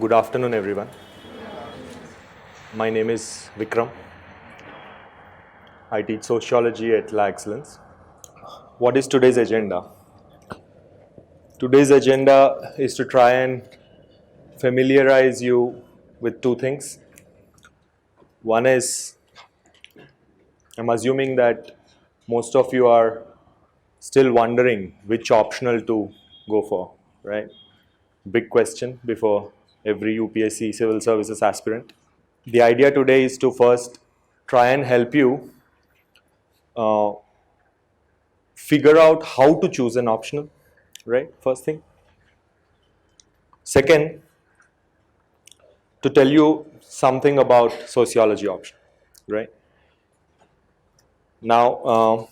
Good afternoon, everyone. My name is Vikram. I teach sociology at La Excellence. What is today's agenda? Today's agenda is to try and familiarize you with two things. One is, I'm assuming that most of you are still wondering which optional to go for, right? Big question before every UPSC civil services aspirant. The idea today is to first try and help you figure out how to choose an optional, right? First thing. Second, to tell you something about sociology option, right? Now,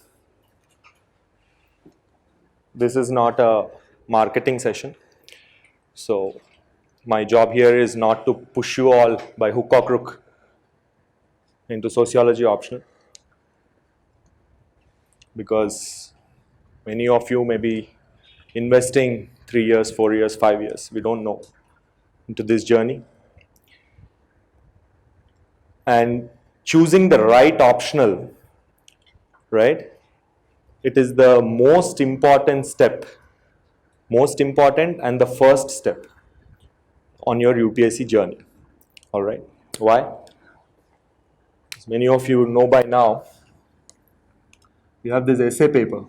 this is not a marketing session. So my job here is not to push you all by hook or crook into sociology optional, because many of you may be investing 3 years, 4 years, 5 years, we don't know, into this journey. And choosing the right optional, right? It is the most important step, most important and the first step on your UPSC journey. All right. Why? As many of you know by now, you have this essay paper.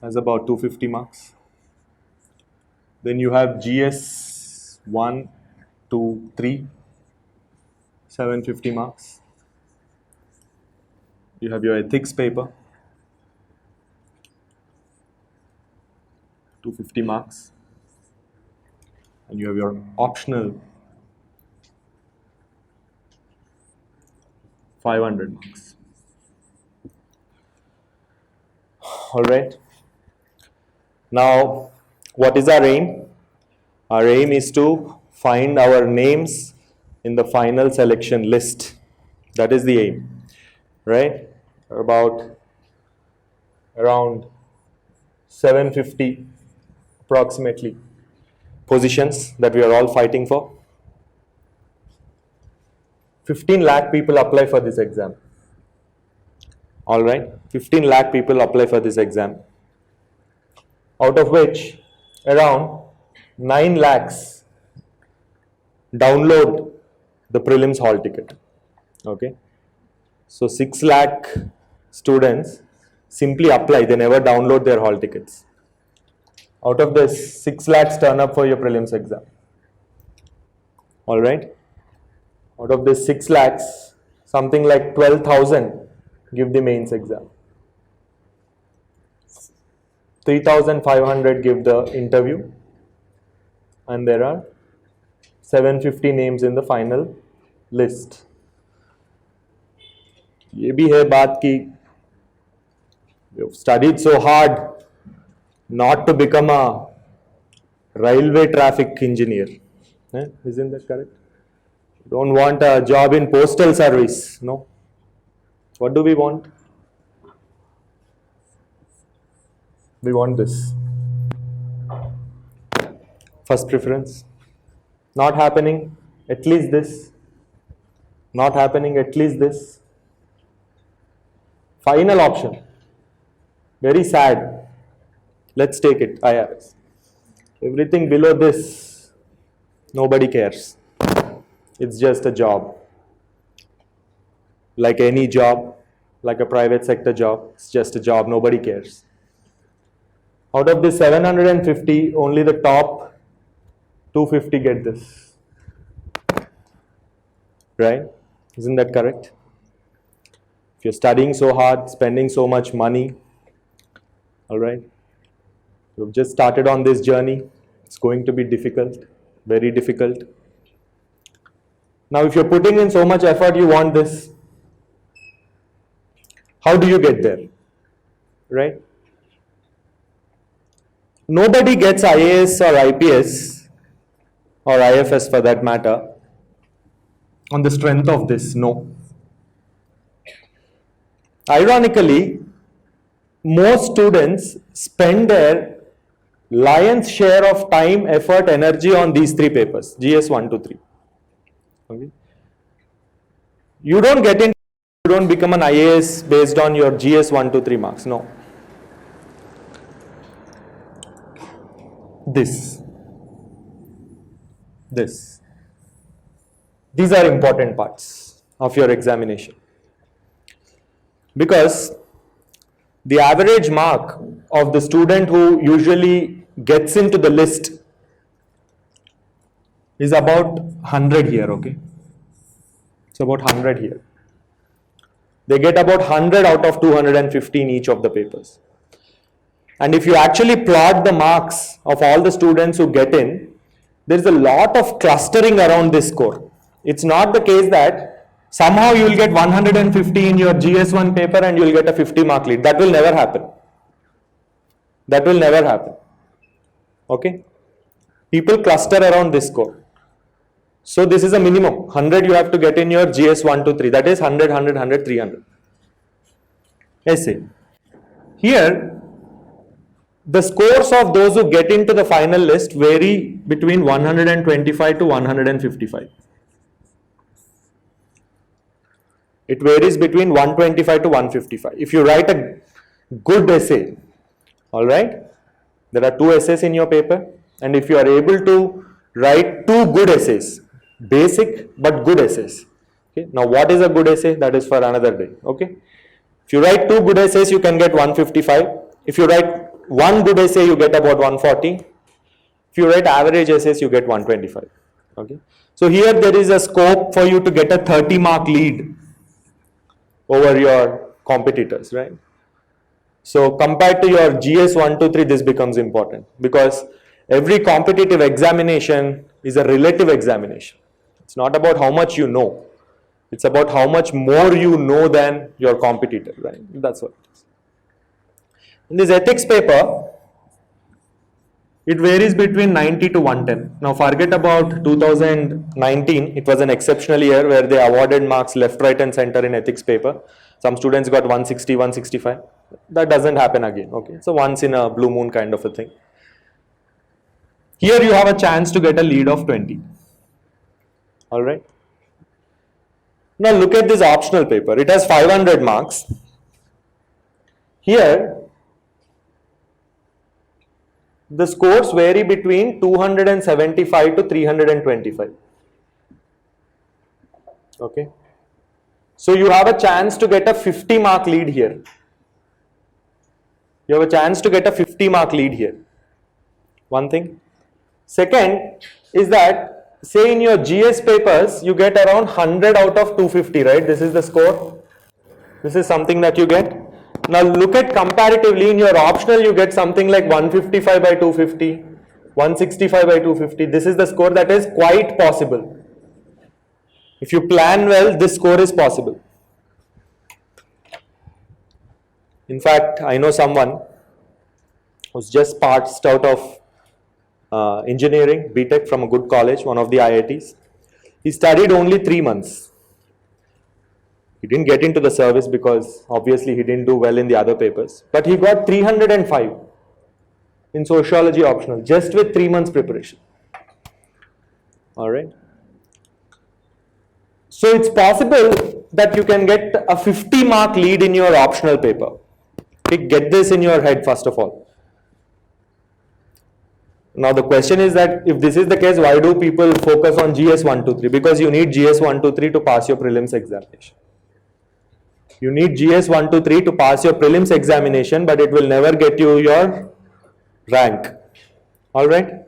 Has about 250 marks. Then you have GS 1, 2, 3, 750 marks. You have your ethics paper, 250 marks. And you have your optional, 500 marks. All right. Now, what is our aim? Our aim is to find our names in the final selection list. That is the aim, right? Around 750 approximately positions that we are all fighting for. 15 lakh people apply for this exam. All right, 15 lakh people apply for this exam, out of which around 9 lakhs download the prelims hall ticket. Okay, so 6 lakh students simply apply, they never download their hall tickets. Out of this, 6 lakhs turn up for your prelims exam. All right, out of this 6 lakhs, something like 12,000 give the mains exam. 3,500 give the interview, and there are 750 names in the final list. ये भी है बात कि you've studied so hard not to become a railway traffic engineer. Isn't that correct? You don't want a job in postal service, no? What do we want? We want this. First preference. Not happening, at least this. Not happening, at least this. Final option. Very sad. Let's take it, IRS. Everything below this, nobody cares. It's just a job. Like any job, like a private sector job, it's just a job, nobody cares. Out of the 750, only the top 250 get this. Right? Isn't that correct? If you're studying so hard, spending so much money, all right, you've just started on this journey, it's going to be difficult, very difficult. Now, if you're putting in so much effort, you want this. How do you get there? Right? Nobody gets IAS or IPS or IFS for that matter on the strength of this, no. Ironically, most students spend their lion's share of time, effort, energy on these three papers, GS 1 to 3. Okay. You don't get into, you don't become an IAS based on your GS 1 to 3 marks. No. These are important parts of your examination, because the average mark of the student who usually gets into the list is about 100 here, okay? It's about 100 here. They get about 100 out of 215 each of the papers. And if you actually plot the marks of all the students who get in, there's a lot of clustering around this score. It's not the case that somehow you will get 150 in your GS1 paper and you will get a 50 mark lead. That will never happen. That will never happen. Okay? People cluster around this score. So this is a minimum. 100 you have to get in your GS1 to 3. That is 100, 100, 100, 300. Essay. Here, the scores of those who get into the final list vary between 125 to 155. It varies between 125 to 155. If you write a good essay, all right, there are 2 essays in your paper, and if you are able to write 2 good essays, basic but good essays. Okay. Now, what is a good essay? That is for another day. Okay. If you write 2 good essays, you can get 155. If you write 1 good essay, you get about 140. If you write average essays, you get 125. Okay. So here there is a scope for you to get a 30 mark lead over your competitors, right? So compared to your GS 1 to 3, this becomes important, because every competitive examination is a relative examination. It's not about how much you know. It's about how much more you know than your competitor, right? That's what it is. In this ethics paper, it varies between 90 to 110. Now forget about 2019. It was an exceptional year where they awarded marks left, right and center in ethics paper. Some students got 160, 165. That doesn't happen again. Okay. So once in a blue moon kind of a thing. Here you have a chance to get a lead of 20. All right. Now look at this optional paper. It has 500 marks. Here, the scores vary between 275 to 325. Okay. So you have a chance to get a 50 mark lead here. You have a chance to get a 50 mark lead here. One thing. Second is that, say in your GS papers, you get around 100 out of 250, right? This is the score. This is something that you get. Now look at comparatively in your optional, you get something like 155 by 250, 165 by 250. This is the score that is quite possible. If you plan well, this score is possible. In fact, I know someone who's just passed out of engineering, BTech from a good college, one of the IITs. He studied only 3 months. He didn't get into the service because obviously he didn't do well in the other papers. But he got 305 in sociology optional just with 3 months preparation. All right. So it's possible that you can get a 50 mark lead in your optional paper. Okay, get this in your head first of all. Now the question is that if this is the case, why do people focus on GS 1 to 3? Because you need GS 1 to 3 to pass your prelims examination. You need GS 1 to 3 to pass your prelims examination, but it will never get you your rank. All right.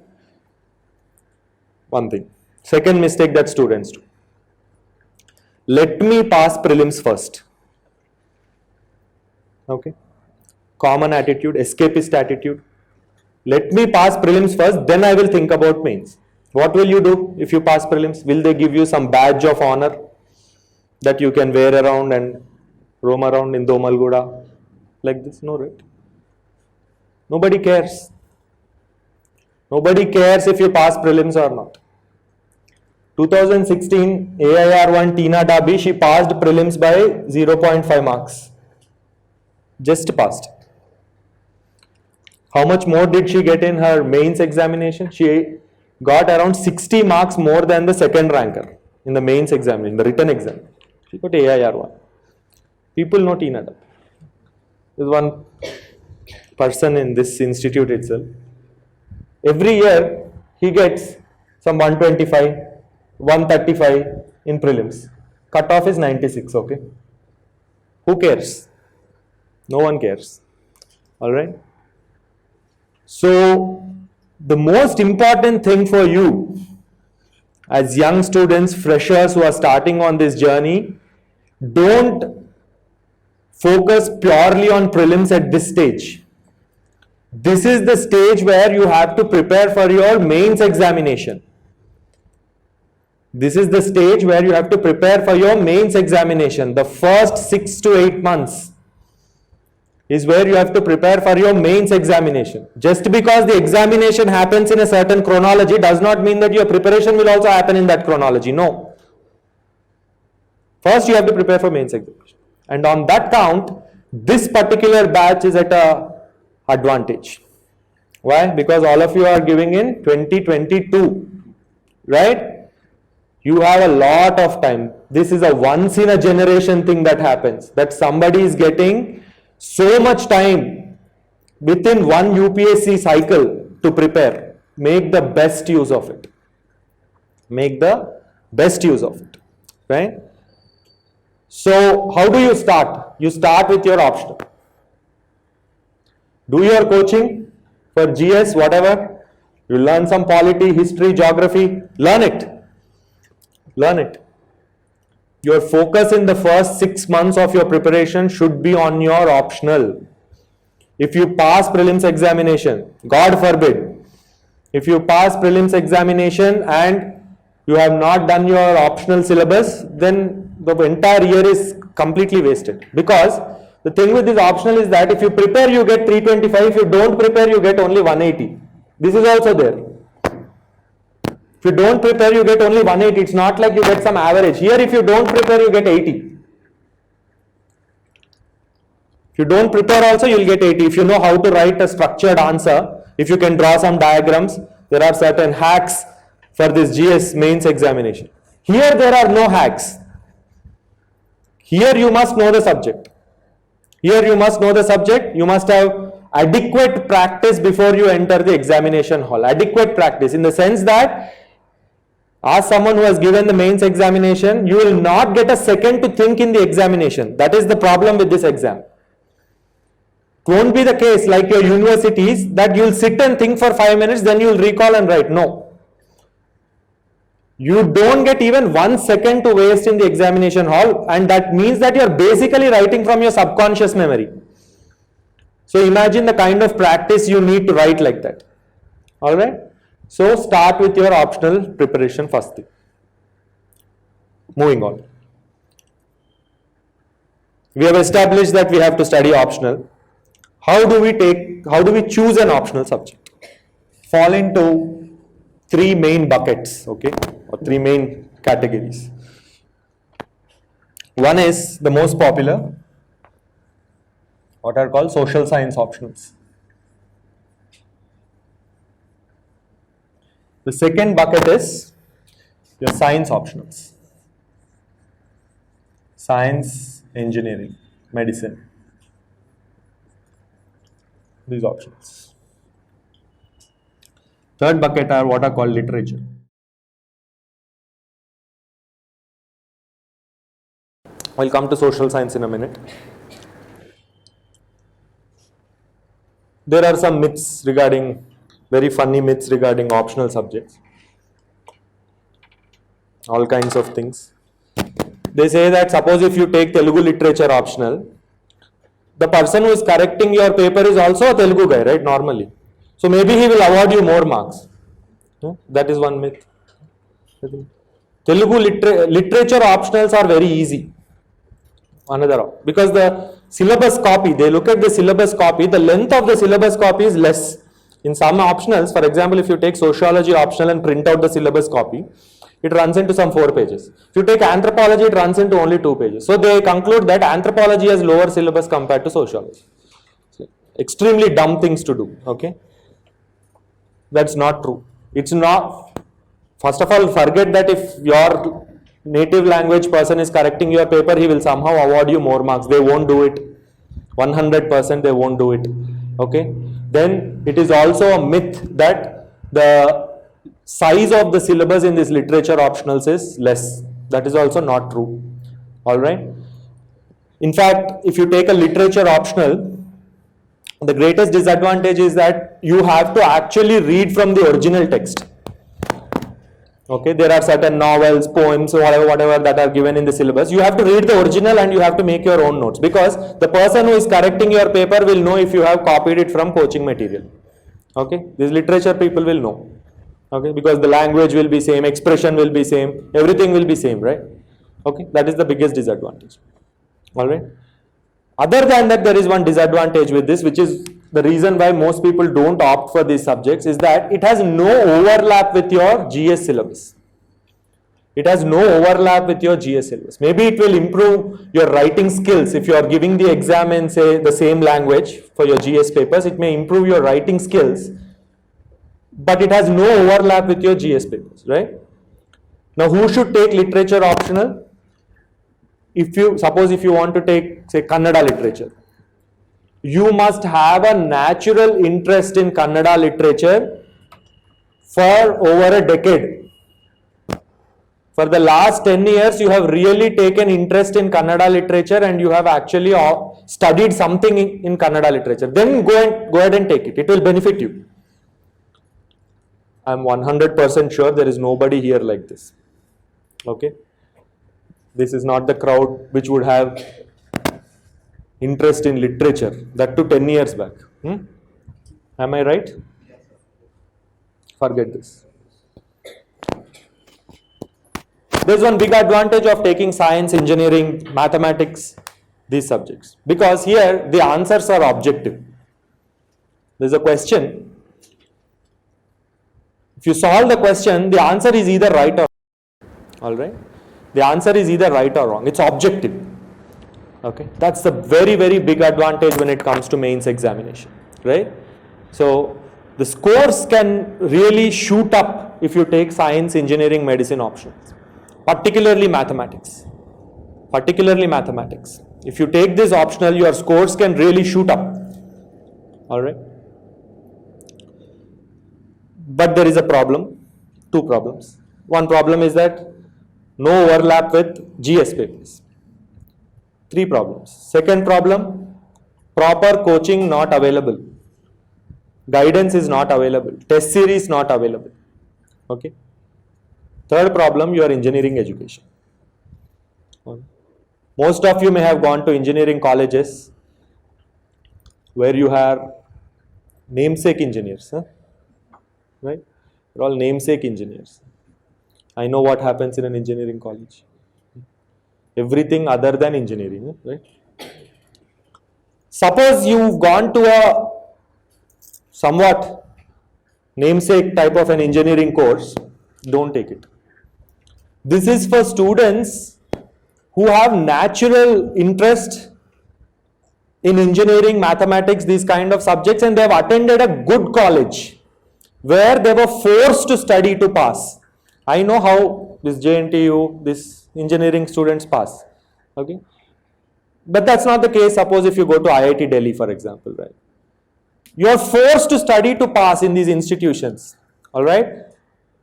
One thing. Second mistake that students do. Let me pass prelims first. Okay. Common attitude, escapist attitude. Let me pass prelims first, then I will think about mains. What will you do if you pass prelims? Will they give you some badge of honor that you can wear around and roam around in Domalguda like this? No, right? Nobody cares. Nobody cares if you pass prelims or not. 2016 AIR1 Tina Dabi, she passed prelims by 0.5 marks. Just passed. How much more did she get in her mains examination? She got around 60 marks more than the second ranker in the mains examination, the written exam. She got AIR1. People know Tina Dutt. There's one person in this institute itself. Every year he gets some 125, 135 in prelims. Cutoff is 96, okay? Who cares? No one cares. Alright? So, the most important thing for you as young students, freshers who are starting on this journey, don't focus purely on prelims at this stage. This is the stage where you have to prepare for your mains examination. This is the stage where you have to prepare for your mains examination. The first 6 to 8 months is where you have to prepare for your mains examination. Just because the examination happens in a certain chronology does not mean that your preparation will also happen in that chronology. No. First you have to prepare for mains examination. And on that count, this particular batch is at a advantage. Why? Because all of you are giving in 2022, right? You have a lot of time. This is a once in a generation thing that happens, that somebody is getting so much time within one UPSC cycle to prepare. Make the best use of it. Make the best use of it, right? So, how do you start? You start with your optional. Do your coaching for GS, whatever. You learn some polity, history, geography. Learn it. Learn it. Your focus in the first 6 months of your preparation should be on your optional. If you pass prelims examination, God forbid, if you pass prelims examination and you have not done your optional syllabus, then the entire year is completely wasted. Because the thing with this optional is that if you prepare, you get 325. If you don't prepare, you get only 180. This is also there. If you don't prepare, you get only 180. It's not like you get some average. Here, if you don't prepare, you get 80. If you don't prepare also, you'll get 80. If you know how to write a structured answer, if you can draw some diagrams, there are certain hacks for this GS mains examination. Here, there are no hacks. Here, you must know the subject. Here, you must know the subject. You must have adequate practice before you enter the examination hall. Adequate practice in the sense that as someone who has given the mains examination, you will not get a second to think in the examination. That is the problem with this exam. It won't be the case like your universities that you will sit and think for 5 minutes, then you will recall and write. No. You don't get even 1 second to waste in the examination hall, and that means that you are basically writing from your subconscious memory. So imagine the kind of practice you need to write like that. Alright? So start with your optional preparation first thing. Moving on. We have established that we have to study optional. How do we choose an optional subject? Fall into 3 main buckets, okay, or 3 main categories. One is the most popular, what are called social science optionals. The second bucket is your science optionals. Science, engineering, medicine. These options. Third bucket are what are called literature. I'll come to social science in a minute. There are some myths regarding, very funny myths regarding optional subjects. All kinds of things. They say that suppose if you take Telugu literature optional, the person who is correcting your paper is also a Telugu guy, right, normally. So maybe he will award you more marks. That is one myth. Telugu literature optionals are very easy. Another, because the syllabus copy, they look at the syllabus copy, the length of the syllabus copy is less. In some optionals, for example, if you take sociology optional and print out the syllabus copy, it runs into some 4 pages. If you take anthropology, it runs into only 2 pages. So they conclude that anthropology has lower syllabus compared to sociology. extremely dumb things to do. Okay, that's not true. It's not. First of all, forget that if your native language person is correcting your paper, he will somehow award you more marks. They won't do it. 100% they won't do it. Okay. Then it is also a myth that the size of the syllabus in this literature optionals is less. That is also not true. All right. In fact, if you take a literature optional, the greatest disadvantage is that you have to actually read from the original text. Okay, there are certain novels, poems, whatever that are given in the syllabus. You have to read the original and you have to make your own notes, because the person who is correcting your paper will know if you have copied it from coaching material. Okay, these literature people will know. Okay, because the language will be same, expression will be same, everything will be same, right? Okay, that is the biggest disadvantage. All right. Other than that, there is one disadvantage with this, which is the reason why most people don't opt for these subjects, is that it has no overlap with your GS syllabus. It has no overlap with your GS syllabus. Maybe it will improve your writing skills. If you are giving the exam in, say, the same language for your GS papers, it may improve your writing skills, but it has no overlap with your GS papers, right? Now, who should take literature optional? If you want to take, say, Kannada literature, you must have a natural interest in Kannada literature for over a decade. For the last 10 years, you have really taken interest in Kannada literature and you have actually studied something in Kannada literature. Then go ahead and take it. It will benefit you. I am 100% sure there is nobody here like this. Okay. This is not the crowd which would have interest in literature, that too 10 years back. Am I right? Forget this. There's one big advantage of taking science, engineering, mathematics, these subjects, because here the answers are objective. There's a question. If you solve the question, the answer is either right or wrong. All right. The answer is either right or wrong. It's objective. Okay, that's the very, very big advantage when it comes to mains examination, right? So the scores can really shoot up if you take science, engineering, medicine options, particularly mathematics. If you take this optional, your scores can really shoot up. All right. But there is a problem, two problems. One problem is that no overlap with GS papers. 3 problems. Second problem, proper coaching not available. Guidance is not available. Test series not available. Okay. Third problem, your engineering education. Most of you may have gone to engineering colleges where you have namesake engineers. Right? They're all namesake engineers. I know what happens in an engineering college. Everything other than engineering, right? Suppose you've gone to a somewhat namesake type of an engineering course, don't take it. This is for students who have natural interest in engineering, mathematics, these kind of subjects, and they have attended a good college where they were forced to study to pass. I know how this JNTU, this engineering students pass. Okay, but that's not the case. Suppose if you go to IIT Delhi, for example, right? You are forced to study to pass in these institutions. All right,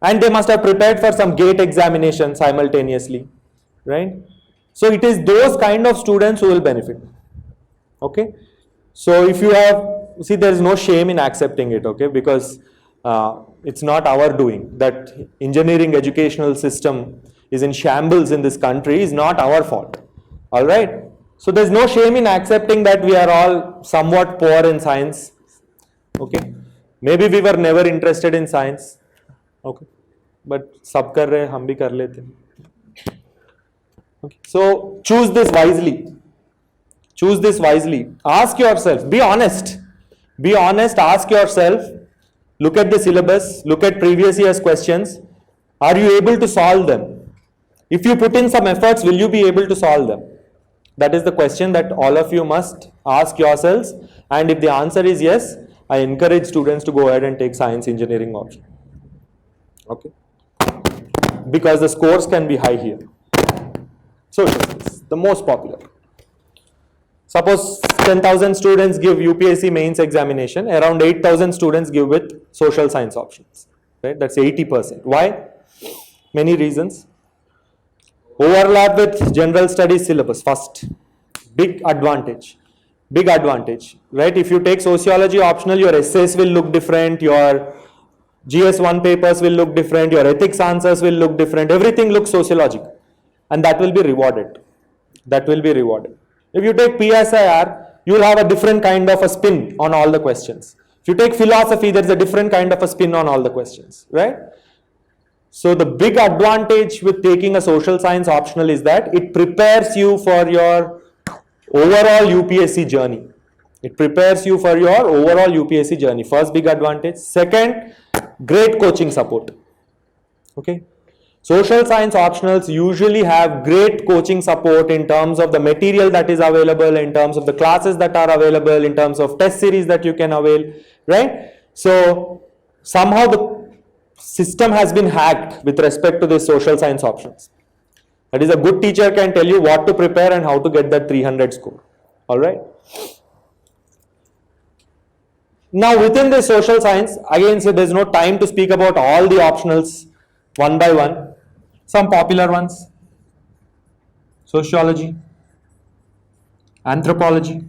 and they must have prepared for some GATE examination simultaneously, right? So it is those kind of students who will benefit. Okay, so if you have, see, there is no shame in accepting it. Okay, because it's not our doing. That engineering educational system is in shambles in this country is not our fault. All right. So there's no shame in accepting that we are all somewhat poor in science. Okay. Maybe we were never interested in science. Okay. But sab kar rahe, hum bhi kar lete. Okay. So choose this wisely. Choose this wisely. Ask yourself. Be honest. Be honest. Ask yourself. Look at the syllabus. Look at previous year's questions. Are you able to solve them? If you put in some efforts, will you be able to solve them? That is the question that all of you must ask yourselves And if the answer is yes, I encourage students to go ahead and take science engineering option. Okay. Because the scores can be high here. Social science, the most popular. Suppose 10,000 students give UPSC mains examination, around 8,000 students give with social science options. Right? That's 80%. Why? Many reasons. Overlap with general studies syllabus, first. Big advantage. Big advantage. Right? If you take sociology optional, your essays will look different, your GS1 papers will look different, your ethics answers will look different, everything looks sociological. And that will be rewarded. That will be rewarded. If you take PSIR, you will have a different kind of a spin on all the questions. If you take philosophy, there is a different kind of a spin on all the questions, right? So the big advantage with taking a social science optional is that it prepares you for your overall UPSC journey. It prepares you for your overall UPSC journey. First big advantage. Second, great coaching support. Okay. Social science optionals usually have great coaching support in terms of the material that is available, in terms of the classes that are available, in terms of test series that you can avail, right? So somehow the system has been hacked with respect to the social science options. That is, a good teacher can tell you what to prepare and how to get that 300 score. All right. Now within the social science, again, so there's no time to speak about all the optionals one by one. Some popular ones: sociology, anthropology,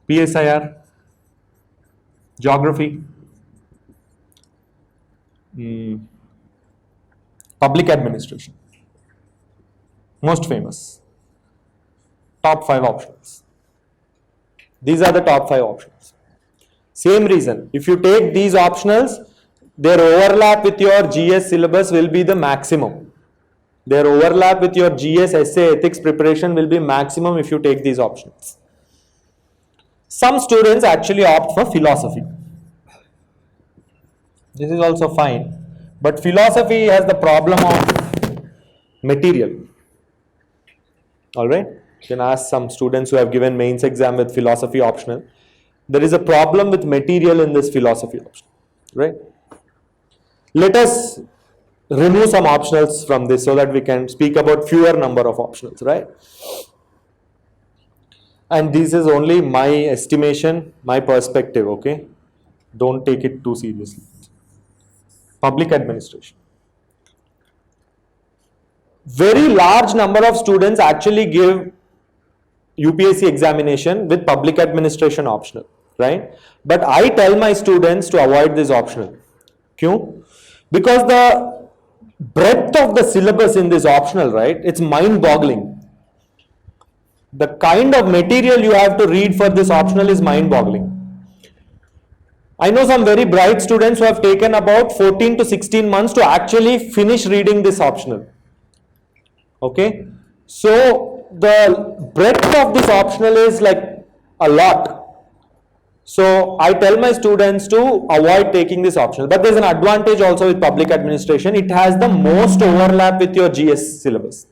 PSIR, geography, public administration. Most famous. Top 5 options. These are the top 5 options. Same reason. If you take these optionals, their overlap with your GS syllabus will be the maximum. Their overlap with your GS essay ethics preparation will be maximum if you take these options. Some students actually opt for philosophy. This is also fine. But philosophy has the problem of material. Alright? You can ask some students who have given mains exam with philosophy optional. There is a problem with material in this philosophy option. Right? Let us remove some optionals from this so that we can speak about fewer number of optionals, right? And this is only my estimation, my perspective, okay? Don't take it too seriously. Public administration. Very large number of students actually give UPSC examination with public administration optional, right? But I tell my students to avoid this optional. Kyun? Because the breadth of the syllabus in this optional, right, it's mind-boggling. The kind of material you have to read for this optional is mind-boggling. I know some very bright students who have taken about 14 to 16 months to actually finish reading this optional. Okay, so the breadth of this optional is like a lot. So I tell my students to avoid taking this optional. But there's an advantage also with public administration. It has the most overlap with your GS syllabus.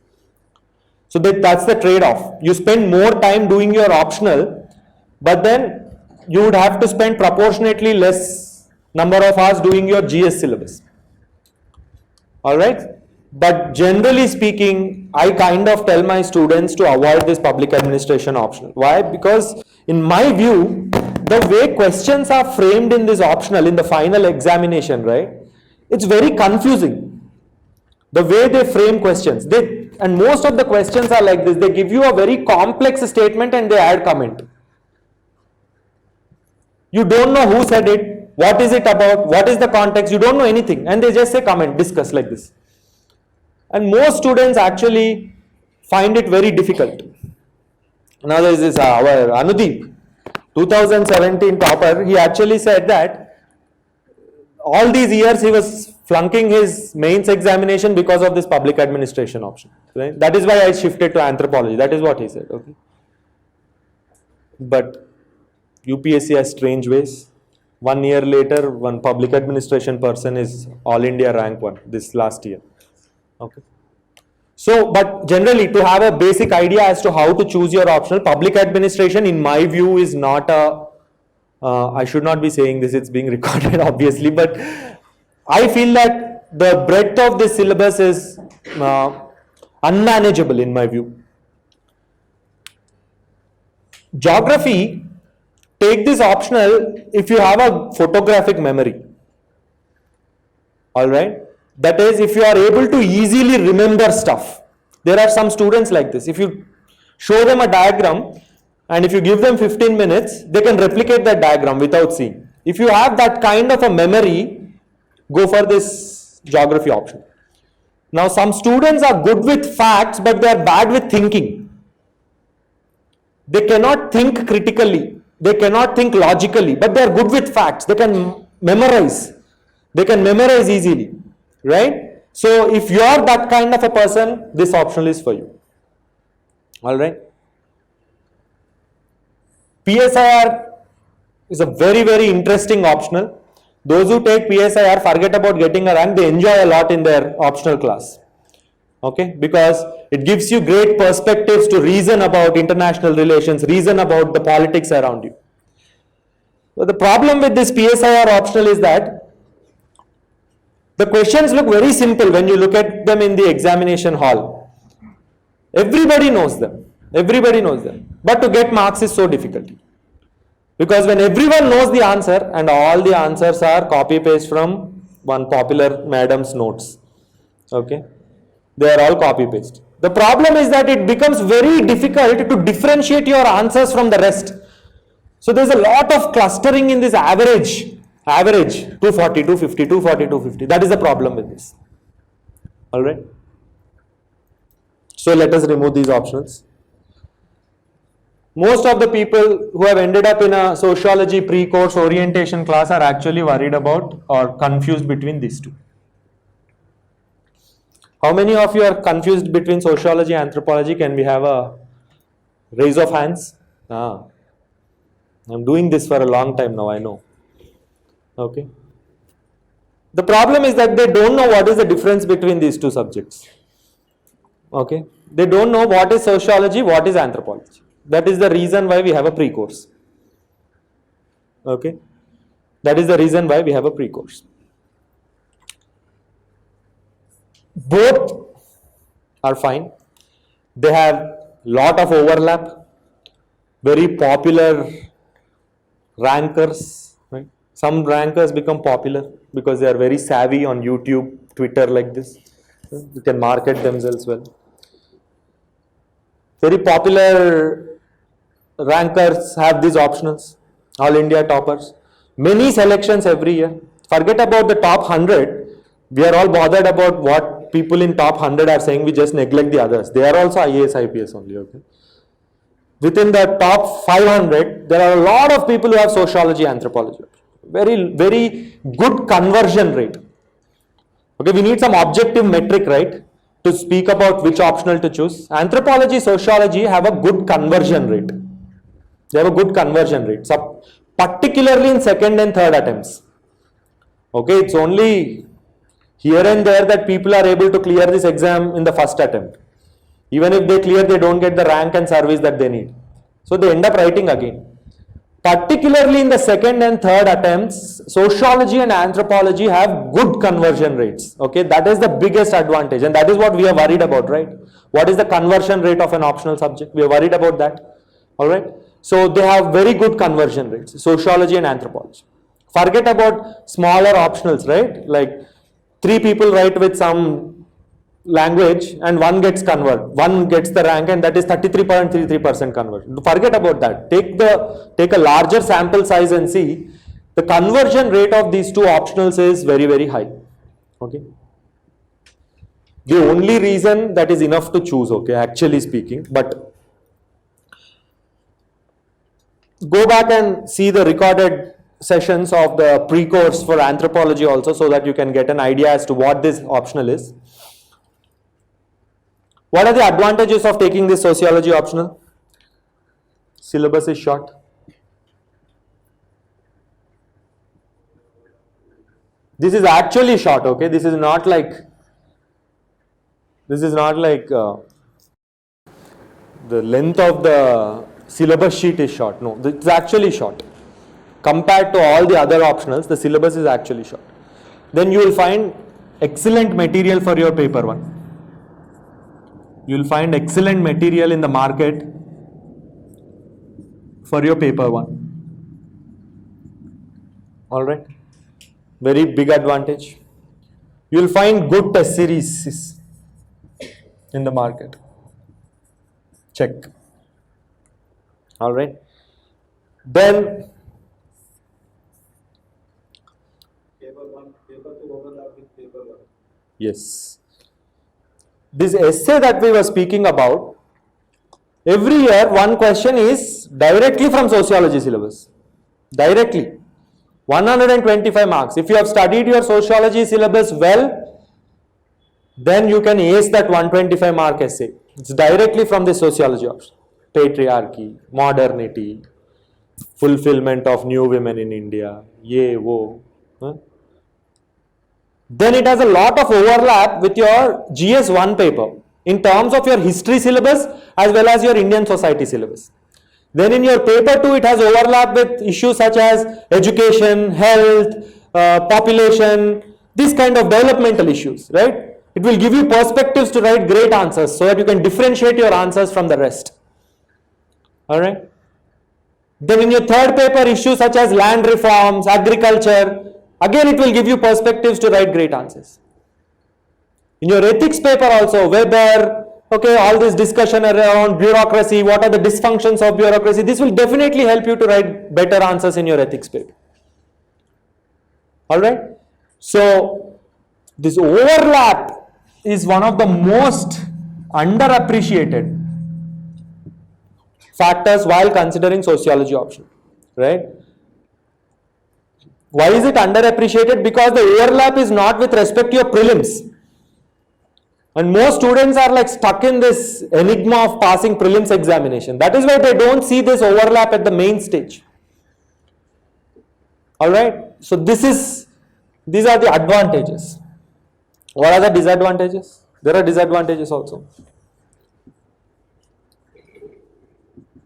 So that's the trade-off. You spend more time doing your optional, but then you would have to spend proportionately less number of hours doing your GS syllabus. Alright? But generally speaking, I kind of tell my students to avoid this public administration optional. Why? Because in my view, the way questions are framed in this optional, in the final examination, right? It's very confusing. The way they frame questions. And most of the questions are like this. They give you a very complex statement and they add comment. You don't know who said it, what is it about, what is the context, you don't know anything. And they just say comment, discuss like this. And most students actually find it very difficult. Now there is this our Anudeep, 2017 topper. He actually said that all these years he was flunking his mains examination because of this public administration option. Right? That is why I shifted to anthropology. That is what he said. Okay. But UPSC has strange ways. 1 year later, one public administration person is All India rank 1 this last year. Okay. So, but generally to have a basic idea as to how to choose your optional, public administration in my view is not a, I should not be saying this, it's being recorded obviously, but I feel that the breadth of this syllabus is unmanageable in my view. Geography, take this optional if you have a photographic memory. Alright, that is if you are able to easily remember stuff. There are some students like this. If you show them a diagram and if you give them 15 minutes, they can replicate that diagram without seeing. If you have that kind of a memory, go for this geography option. Now some students are good with facts but they are bad with thinking. They cannot think critically, they cannot think logically, but they are good with facts. They can memorize. They can memorize easily, right? So if you are that kind of a person, this optional is for you. All right. PSIR is a very, very interesting optional. Those who take PSIR forget about getting a rank, they enjoy a lot in their optional class. Okay, because it gives you great perspectives to reason about international relations, reason about the politics around you. But the problem with this PSIR optional is that the questions look very simple when you look at them in the examination hall. Everybody knows them. Everybody knows them. But to get marks is so difficult. Because when everyone knows the answer and all the answers are copy paste from one popular madam's notes. Okay. They are all copy paste. The problem is that it becomes very difficult to differentiate your answers from the rest. So there is a lot of clustering in this average 240, 250, 240, 250. That is the problem with this. Alright. So let us remove these options. Most of the people who have ended up in a sociology pre-course orientation class are actually worried about or confused between these two. How many of you are confused between sociology and anthropology? Can we have a raise of hands? I'm doing this for a long time now, I know. Okay. The problem is that they don't know what is the difference between these two subjects. Okay. They don't know what is sociology, what is anthropology. That is the reason why we have a pre-course. Okay. That is the reason why we have a pre-course. Both are fine. They have lot of overlap. Very popular rankers. Right? Some rankers become popular because they are very savvy on YouTube, Twitter like this. You can market themselves well. Very popular rankers have these optionals. All India toppers. Many selections every year. Forget about the top 100. We are all bothered about what people in top 100 are saying. We just neglect the others. They are also IAS, IPS only. Okay. Within the top 500, there are a lot of people who have sociology, anthropology. Very, very good conversion rate. Okay, we need some objective metric, right, to speak about which optional to choose. Anthropology, sociology have a good conversion rate. They have a good conversion rate, so particularly in second and third attempts. Okay, it's only here and there that people are able to clear this exam in the first attempt. Even if they clear, they don't get the rank and service that they need. So they end up writing again. Particularly in the second and third attempts, sociology and anthropology have good conversion rates. Okay, that is the biggest advantage, and that is what we are worried about, right? What is the conversion rate of an optional subject? We are worried about that. All right. So they have very good conversion rates, sociology and anthropology. Forget about smaller optionals, right? Like 3 people write with some language and one gets the rank, and that is 33.33% conversion. Forget about that. Take a larger sample size and see the conversion rate of these two optionals is very, very high. Okay. The only reason that is enough to choose, okay, actually speaking, but go back and see the recorded sessions of the pre-course for anthropology also, so that you can get an idea as to what this optional is. What are the advantages of taking this sociology optional? Syllabus is short. This is actually short, okay? This is not like This is not like the length of the syllabus sheet is short. No, it's actually short. Compared to all the other optionals, the syllabus is actually short. Then you will find excellent material for your paper 1. You will find excellent material in the market for your paper 1. Alright. Very big advantage. You will find good test series in the market. Check. Alright. Then paper 2 overlap with paper 1. yes. This essay that we were speaking about, every year one question is directly from sociology syllabus. Directly. 125 marks. If you have studied your sociology syllabus well, then you can ace that 125 mark essay. It's directly from the sociology option. Patriarchy, modernity, fulfillment of new women in India, ye, wo. Then it has a lot of overlap with your GS1 paper in terms of your history syllabus as well as your Indian society syllabus. Then in your paper 2, it has overlap with issues such as education, health, population, this kind of developmental issues, right? It will give you perspectives to write great answers so that you can differentiate your answers from the rest. Alright? Then in your third paper, issues such as land reforms, agriculture, again it will give you perspectives to write great answers. In your ethics paper also, Weber, okay, all this discussion around bureaucracy, what are the dysfunctions of bureaucracy, this will definitely help you to write better answers in your ethics paper. Alright? So, this overlap is one of the most underappreciated factors while considering sociology option, right? Why is it underappreciated? Because the overlap is not with respect to your prelims. And most students are like stuck in this enigma of passing prelims examination. That is why they don't see this overlap at the main stage. Alright, so these are the advantages. What are the disadvantages? There are disadvantages also.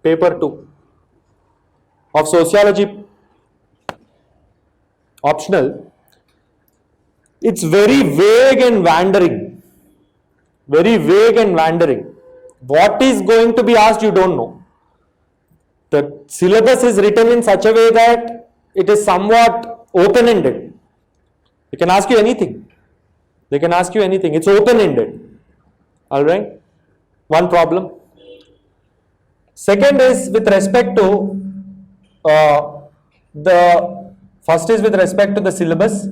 Paper 2 of sociology optional, it's very vague and wandering. Very vague and wandering. What is going to be asked, you don't know. The syllabus is written in such a way that it is somewhat open-ended. They can ask you anything. They can ask you anything. It's open-ended. Alright? One problem. Second is with respect to first is with respect to the syllabus.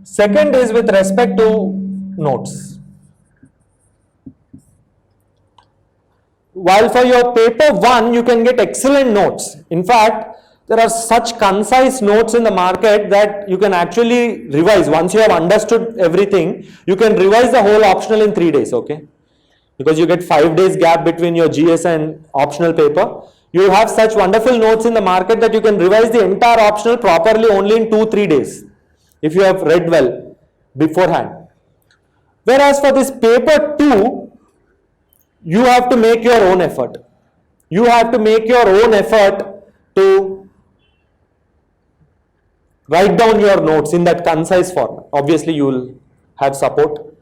Second is with respect to notes. While for your paper 1, you can get excellent notes. In fact, there are such concise notes in the market that you can actually revise. Once you have understood everything, you can revise the whole optional in 3 days, okay? Because you get 5 days gap between your GS and optional paper. You have such wonderful notes in the market that you can revise the entire optional properly only in 2-3 days if you have read well beforehand. Whereas for this paper 2, you have to make your own effort. You have to make your own effort to write down your notes in that concise format. Obviously, you will have support.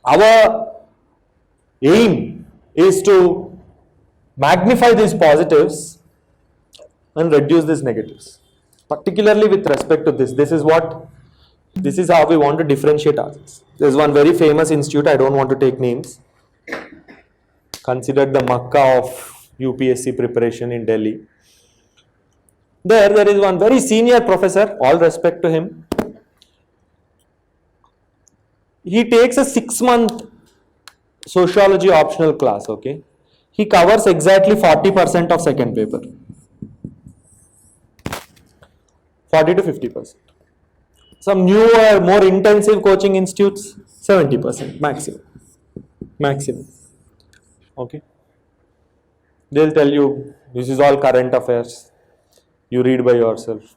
Our aim is to magnify these positives and reduce these negatives, particularly with respect to this. This is how we want to differentiate ourselves. There is one very famous institute, I don't want to take names, considered the Makkah of UPSC preparation in Delhi. There is one very senior professor, all respect to him. He takes a 6-month sociology optional class, okay? He covers exactly 40% of second paper. 40 to 50%. Some newer, more intensive coaching institutes, 70% maximum. Maximum. Okay? They'll tell you, this is all current affairs. You read by yourself.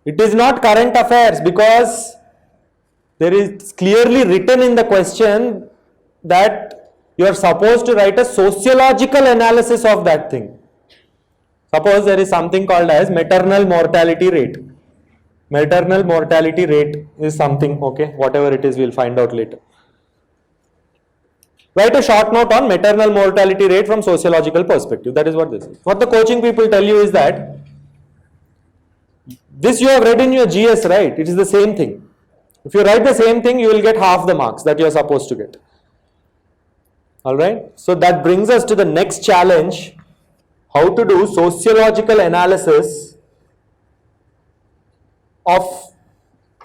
It is not current affairs because There is clearly written in the question that you are supposed to write a sociological analysis of that thing. Suppose there is something called as maternal mortality rate. Maternal mortality rate is something, okay, whatever it is, we'll find out later. Write a short note on maternal mortality rate from sociological perspective. That is what this is. What the coaching people tell you is that this you have read in your GS, right? It is the same thing. If you write the same thing, you will get half the marks that you are supposed to get. Alright? So that brings us to the next challenge. How to do sociological analysis of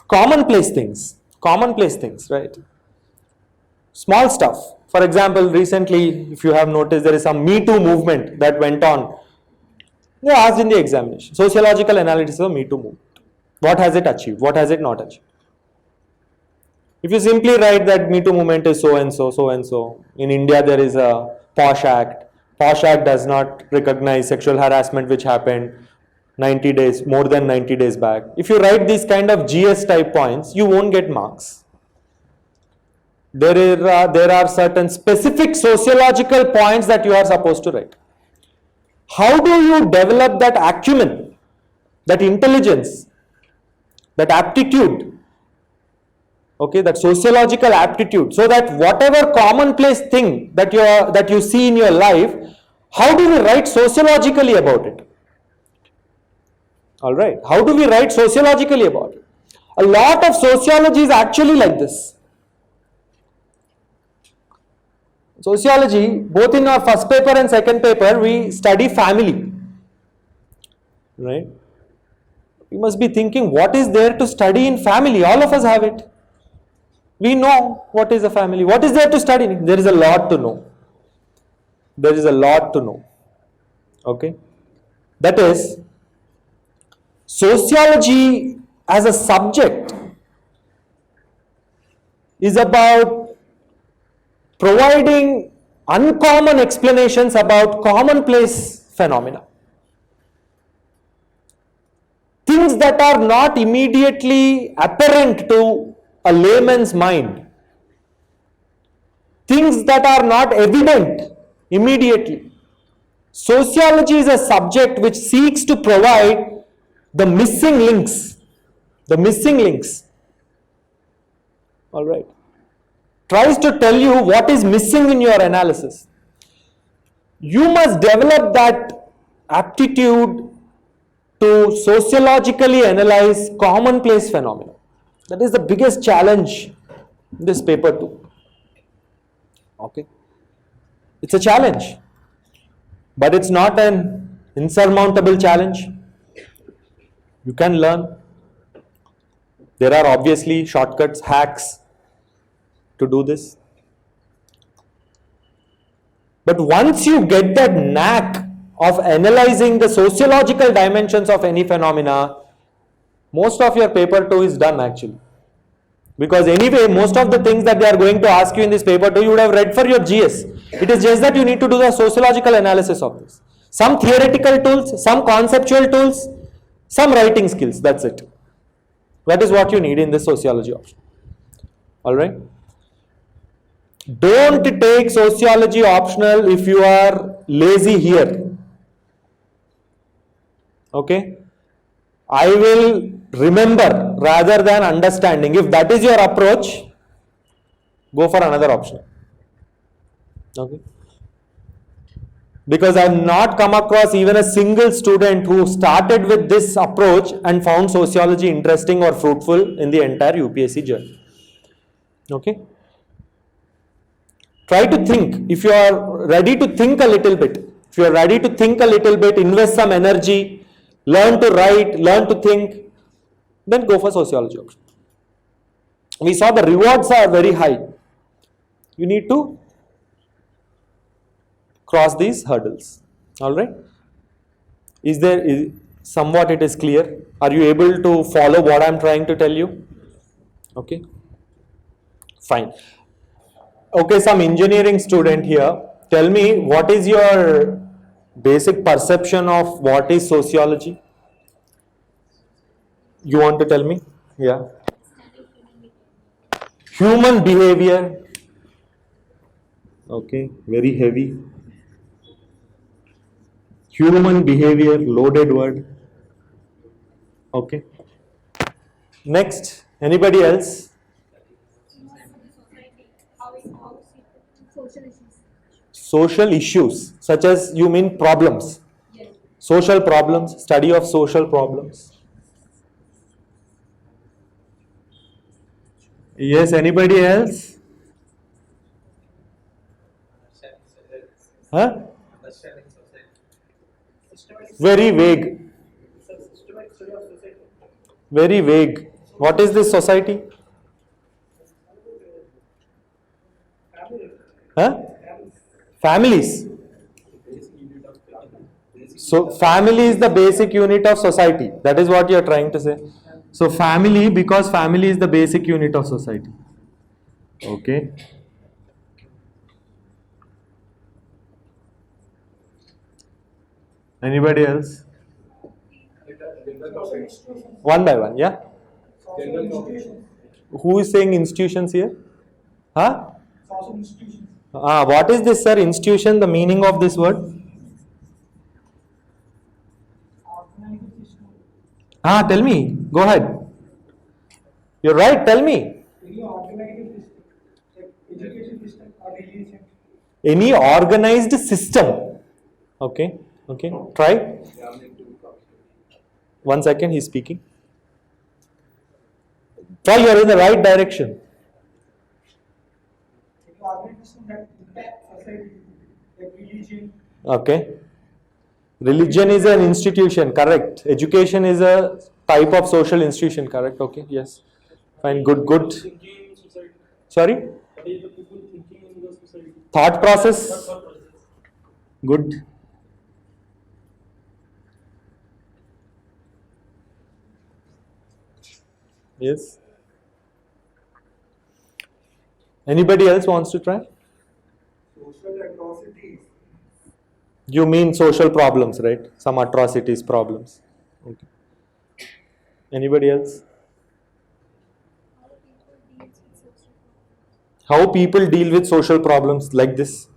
commonplace things. Commonplace things, right? Small stuff. For example, recently, if you have noticed, there is some Me Too movement that went on. They asked in the examination, sociological analysis of Me Too movement. What has it achieved? What has it not achieved? If you simply write that Me Too movement is so and so, so and so. In India, there is a POSH Act. POSH Act does not recognize sexual harassment which happened 90 days, more than 90 days back. If you write these kind of GS type points, you won't get marks. There are certain specific sociological points that you are supposed to write. How do you develop that acumen, that intelligence, that aptitude, okay, that sociological aptitude, so that whatever commonplace thing that you see in your life, how do we write sociologically about it? All right, how do we write sociologically about it? A lot of sociology is actually like this. Sociology, both in our first paper and second paper, we study family, right? You must be thinking, what is there to study in family? All of us have it. We know what is a family. What is there to study? There is a lot to know. There is a lot to know. Okay? That is, sociology as a subject is about providing uncommon explanations about commonplace phenomena. Things that are not immediately apparent to a layman's mind. Things that are not evident immediately. Sociology is a subject which seeks to provide the missing links. The missing links. All right. Tries to tell you what is missing in your analysis. You must develop that aptitude to sociologically analyze commonplace phenomena. That is the biggest challenge in this paper too. Okay. It's a challenge, but it's not an insurmountable challenge. You can learn. There are obviously shortcuts, hacks to do this. But once you get that knack of analyzing the sociological dimensions of any phenomena, most of your paper 2 is done actually. Because anyway, most of the things that they are going to ask you in this paper 2, you would have read for your GS. It is just that you need to do the sociological analysis of this. Some theoretical tools, some conceptual tools, some writing skills, that's it. That is what you need in this sociology option. Alright? Don't take sociology optional if you are lazy here. Okay? I will remember rather than understanding. If that is your approach, go for another option. Okay? Because I have not come across even a single student who started with this approach and found sociology interesting or fruitful in the entire UPSC journey. Okay? Try to think. If you are ready to think a little bit, if you are ready to think a little bit, invest some energy, learn to write, learn to think, then go for sociology option. We saw the rewards are very high. You need to cross these hurdles. Alright? Somewhat it is clear? Are you able to follow what I am trying to tell you? Okay? Fine. Okay, some engineering student here. Tell me, what is your basic perception of what is sociology? You want to tell me? Yeah. Human behavior. Okay, very heavy. Human behavior, loaded word. Okay. Next, anybody else? Social issues. Social issues, such as you mean problems. Yes. Social problems, study of social problems. Yes, anybody else? Huh? Understanding society. Systematic. Very vague. Systematic study of society. Very vague. What is this society? Family. Huh? Families. So family is the basic unit of society. That is what you are trying to say. So family, because family is the basic unit of society. Okay. Anybody else? One by one, yeah? Who is saying institutions here? Huh? What is this, sir? Institution, the meaning of this word? Tell me. Go ahead. You're right, tell me. Any organized system, like education system or religion. Any organized system. Okay, okay. Try. 1 second, he's speaking. Try, you're in the right direction. Any organized system that impact society, like religion. Okay. Religion is an institution, correct. Education is a type of social institution, correct. Okay, yes. Fine, good, good. Thinking in society. Sorry? What is the people thinking in the society? Thought process. Good. Yes. Anybody else wants to try? Social atrocities. You mean social problems, right? Some atrocities, problems. Okay. Anybody else? How people deal with social problems like this?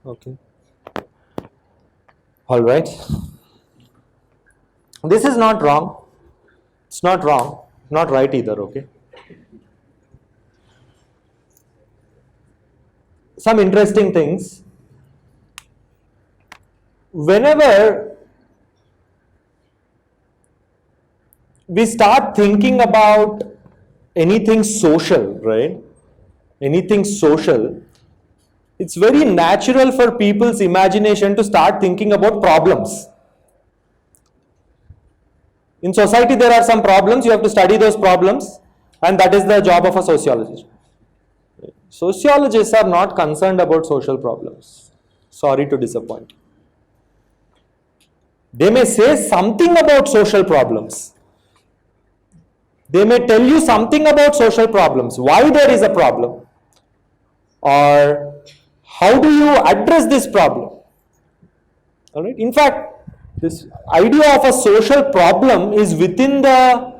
Okay. All right. This is not wrong. It's not wrong. Not right either, okay? Some interesting things. Whenever we start thinking about anything social, right? Anything social, it's very natural for people's imagination to start thinking about problems. In society, there are some problems, you have to study those problems, and that is the job of a sociologist. Sociologists are not concerned about social problems. Sorry to disappoint you. They may say something about social problems. They may tell you something about social problems, why there is a problem, or how do you address this problem. All right. In fact, this idea of a social problem is within the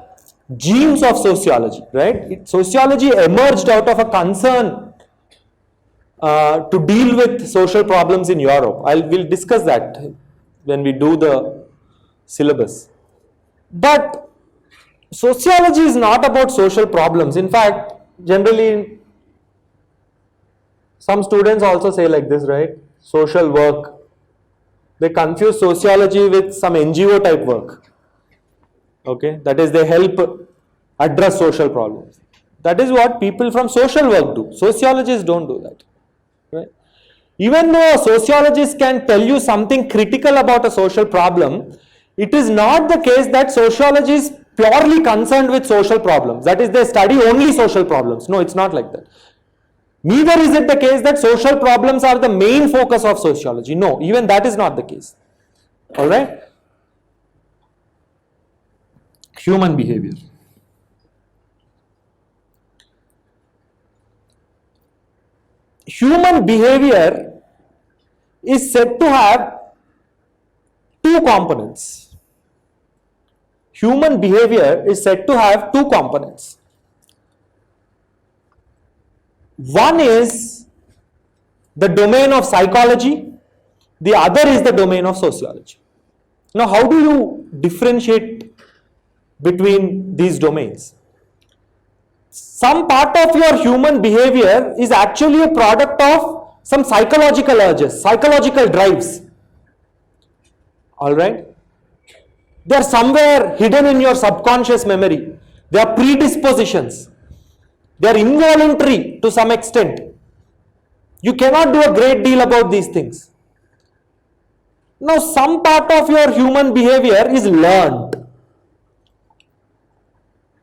genes of sociology, right? Sociology emerged out of a concern to deal with social problems in Europe. We'll discuss that when we do the syllabus. But sociology is not about social problems. In fact, generally, some students also say like this, right? Social work. They confuse sociology with some NGO type work. Okay, that is, they help address social problems. That is what people from social work do. Sociologists don't do that. Right? Even though a sociologist can tell you something critical about a social problem, it is not the case that sociology is purely concerned with social problems. That is, they study only social problems. No, it's not like that. Neither is it the case that social problems are the main focus of sociology. No, even that is not the case. All right? Human behavior. Human behavior is said to have two components. Human behavior is said to have two components. One is the domain of psychology, the other is the domain of sociology. Now, how do you differentiate between these domains? Some part of your human behavior is actually a product of some psychological urges, psychological drives. All right? They are somewhere hidden in your subconscious memory. They are predispositions. They are involuntary to some extent. You cannot do a great deal about these things. Now, some part of your human behavior is learned.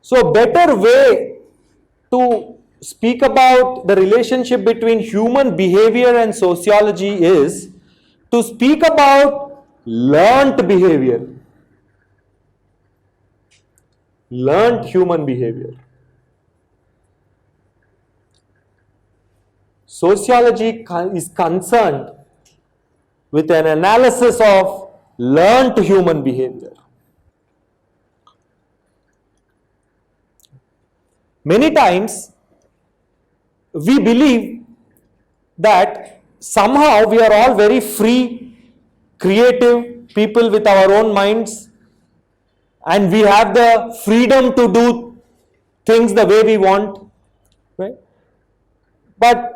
So, better way to speak about the relationship between human behavior and sociology is to speak about learnt behavior, learnt human behavior. Sociology is concerned with an analysis of learnt human behavior. Many times we believe that somehow we are all very free, creative people with our own minds, and we have the freedom to do things the way we want, right? But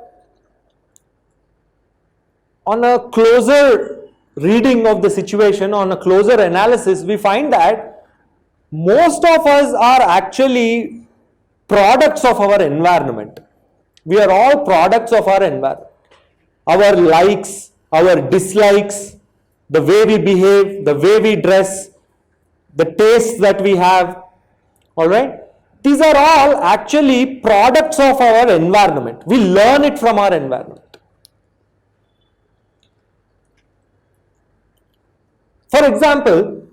on a closer reading of the situation, on a closer analysis, we find that most of us are actually products of our environment. We are all products of our environment. Our likes, our dislikes, the way we behave, the way we dress, the tastes that we have, all right? These are all actually products of our environment. We learn it from our environment. For example,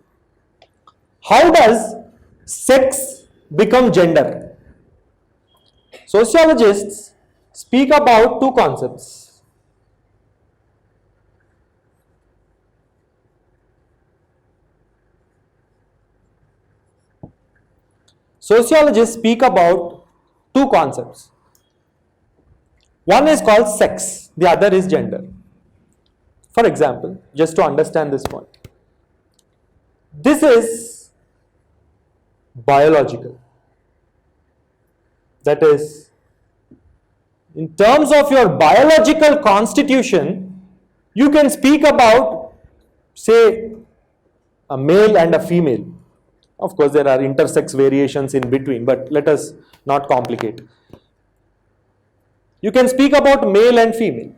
how does sex become gender? Sociologists speak about two concepts. Sociologists speak about two concepts. One is called sex, the other is gender. For example, just to understand this point, this is biological. That is, in terms of your biological constitution, you can speak about, say, a male and a female. Of course, there are intersex variations in between, but let us not complicate. You can speak about male and female.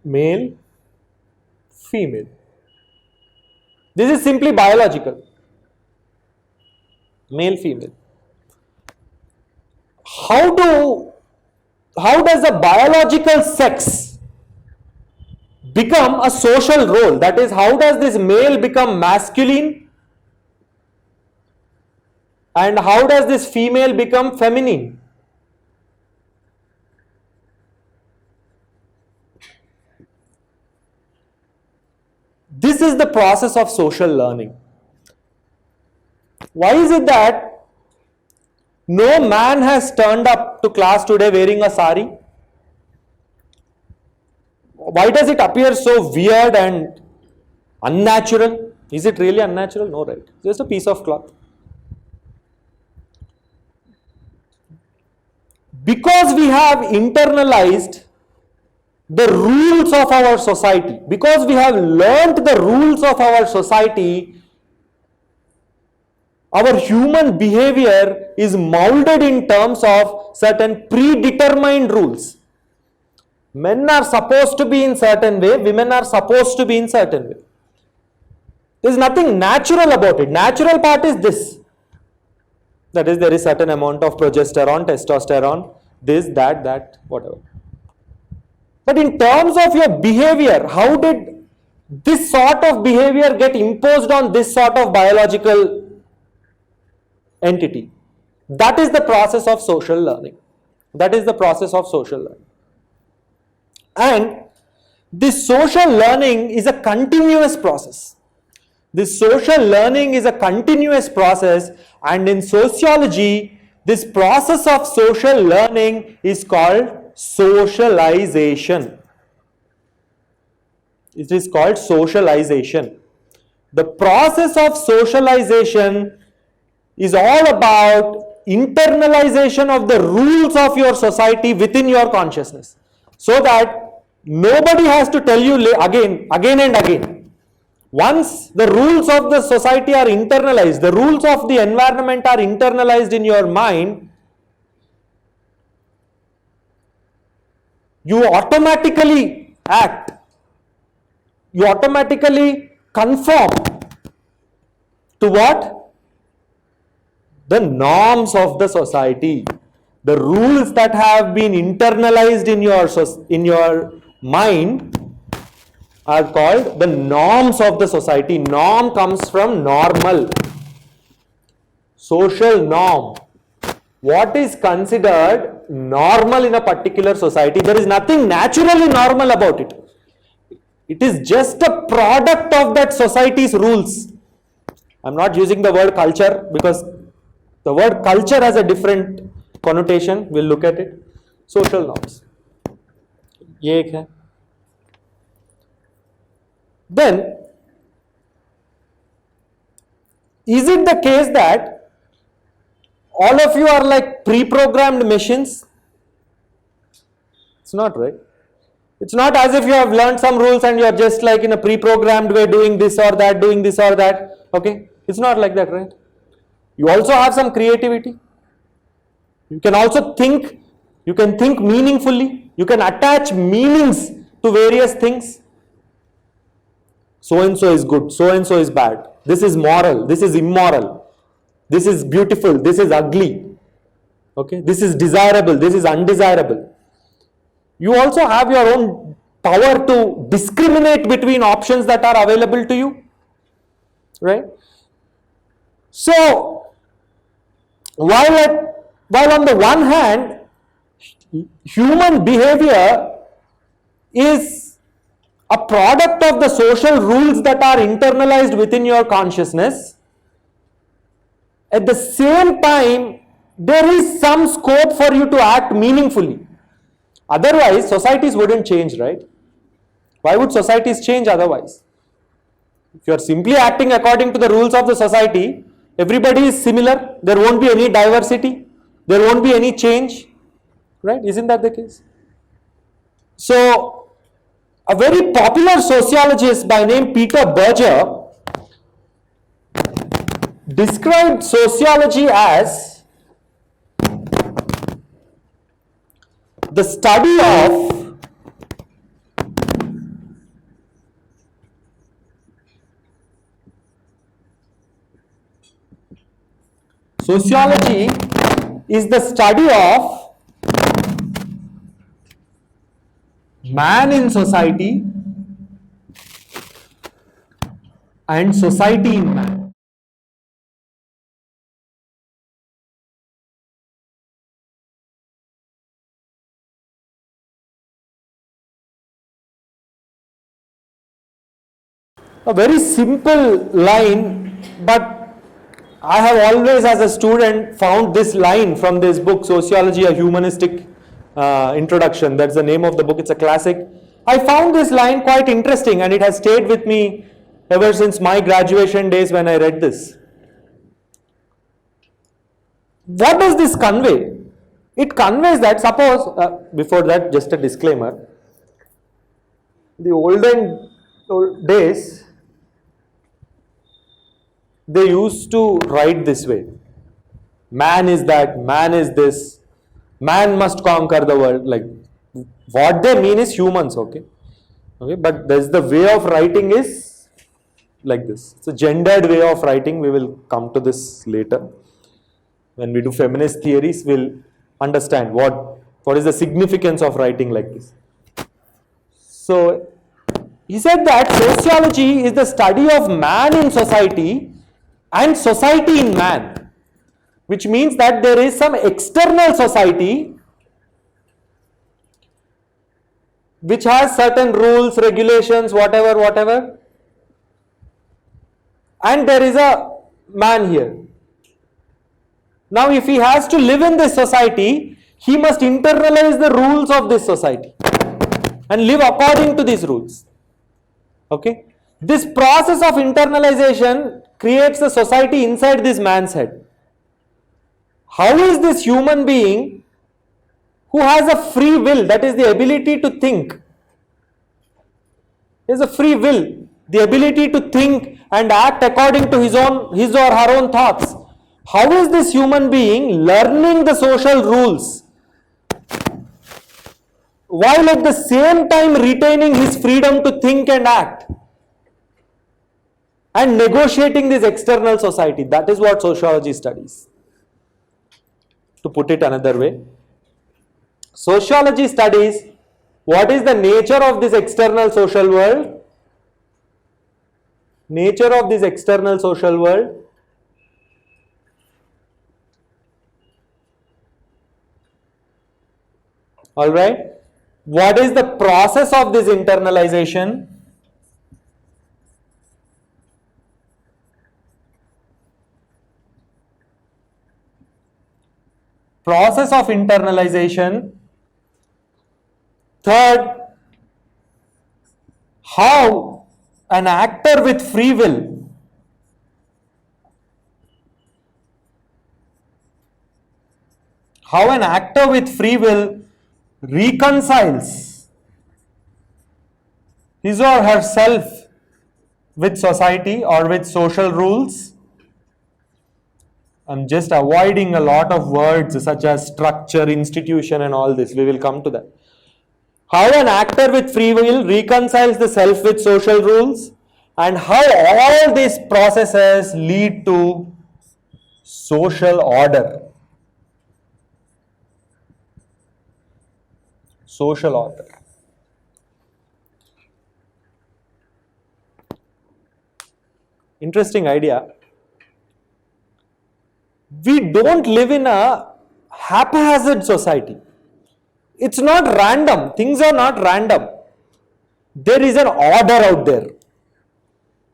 Male, female. This is simply biological. Male, female. How does a biological sex become a social role? That is, how does this male become masculine and how does this female become feminine? This is the process of social learning. Why is it that no man has turned up to class today wearing a sari? Why does it appear so weird and unnatural? Is it really unnatural? No, right? Just a piece of cloth. Because we have internalized the rules of our society, because we have learnt the rules of our society, our human behavior is molded in terms of certain predetermined rules. Men are supposed to be in certain way, women are supposed to be in certain way. There is nothing natural about it. Natural part is this. That is, there is certain amount of progesterone, testosterone, this, that, whatever. But in terms of your behavior, how did this sort of behavior get imposed on this sort of biological entity? That is the process of social learning. That is the process of social learning. And this social learning is a continuous process. This social learning is a continuous process, and in sociology, This process of social learning is called socialization. It is called socialization. The process of socialization is all about internalization of the rules of your society within your consciousness, so that nobody has to tell you again and again. Once the rules of the society are internalized, the rules of the environment are internalized in your mind, you automatically act, you automatically conform to what? The norms of the society. The rules that have been internalized in your mind are called the norms of the society. Norm comes from normal. Social norm. What is considered normal in a particular society? There is nothing naturally normal about it. It is just a product of that society's rules. I'm not using the word culture because the word culture has a different connotation. We'll look at it. Social norms. ये एक है. Then, is it the case that all of you are like pre-programmed machines? It's not, right? It's not as if you have learned some rules and you are just like in a pre-programmed way doing this or that, doing this or that. Okay? It's not like that, right? You also have some creativity. You can also think. You can think meaningfully. You can attach meanings to various things. So and so is good, so and so is bad. This is moral, this is immoral. This is beautiful, this is ugly. Okay, this is desirable, this is undesirable. You also have your own power to discriminate between options that are available to you. Right? So, while on the one hand, human behavior is a product of the social rules that are internalized within your consciousness, at the same time, there is some scope for you to act meaningfully. Otherwise, societies wouldn't change, right? Why would societies change otherwise? If you are simply acting according to the rules of the society, everybody is similar, there won't be any diversity, there won't be any change, right? Isn't that the case? So, a very popular sociologist by name Peter Berger described sociology as the study of sociology is the study of man in society and society in man. A very simple line, but I have always as a student found this line from this book, Sociology, a Humanistic Introduction. That's the name of the book. It's a classic. I found this line quite interesting and it has stayed with me ever since my graduation days when I read this. What does this convey? It conveys that, suppose, before that, just a disclaimer. The olden days, they used to write this way. Man is that, man is this, man must conquer the world. Like, what they mean is humans, okay? Okay, but there's the way of writing is like this. It's a gendered way of writing. We will come to this later. When we do feminist theories, we'll understand what is the significance of writing like this. So, he said that sociology is the study of man in society and society in man, which means that there is some external society which has certain rules, regulations, whatever, and there is a man here. Now, if he has to live in this society, he must internalize the rules of this society and live according to these rules. Okay? This process of internalization creates a society inside this man's head. How is this human being who has a free will, that is the ability to think? He has a free will, the ability to think and act according to his or her own thoughts. How is this human being learning the social rules while at the same time retaining his freedom to think and act and negotiating this external society? That is what sociology studies. To put it another way, sociology studies what is the nature of this external social world, nature of this external social world, all right. What is the process of this internalization? Process of internalization. Third, how an actor with free will reconciles his or herself with society or with social rules. I'm just avoiding a lot of words such as structure, institution and all this. We will come to that. How an actor with free will reconciles the self with social rules, and how all these processes lead to social order. Social order. Interesting idea. We don't live in a haphazard society. It's not random. Things are not random. There is an order out there.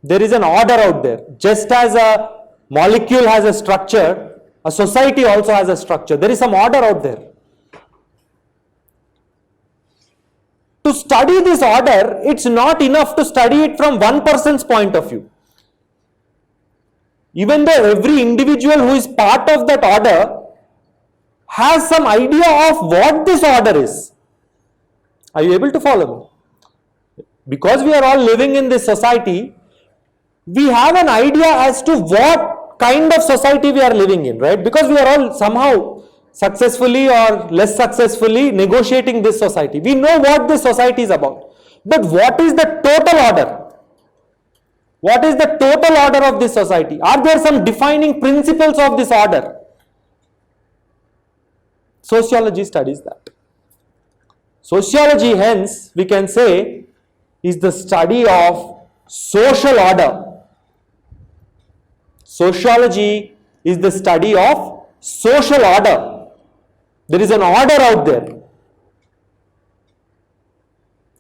There is an order out there. Just as a molecule has a structure, a society also has a structure. There is some order out there. To study this order, it's not enough to study it from one person's point of view. Even though every individual who is part of that order has some idea of what this order is. Are you able to follow me? Because we are all living in this society, we have an idea as to what kind of society we are living in, right? Because we are all somehow successfully or less successfully negotiating this society. We know what this society is about. But what is the total order? What is the total order of this society? Are there some defining principles of this order? Sociology studies that. Sociology, hence, we can say, is the study of social order. Sociology is the study of social order. There is an order out there.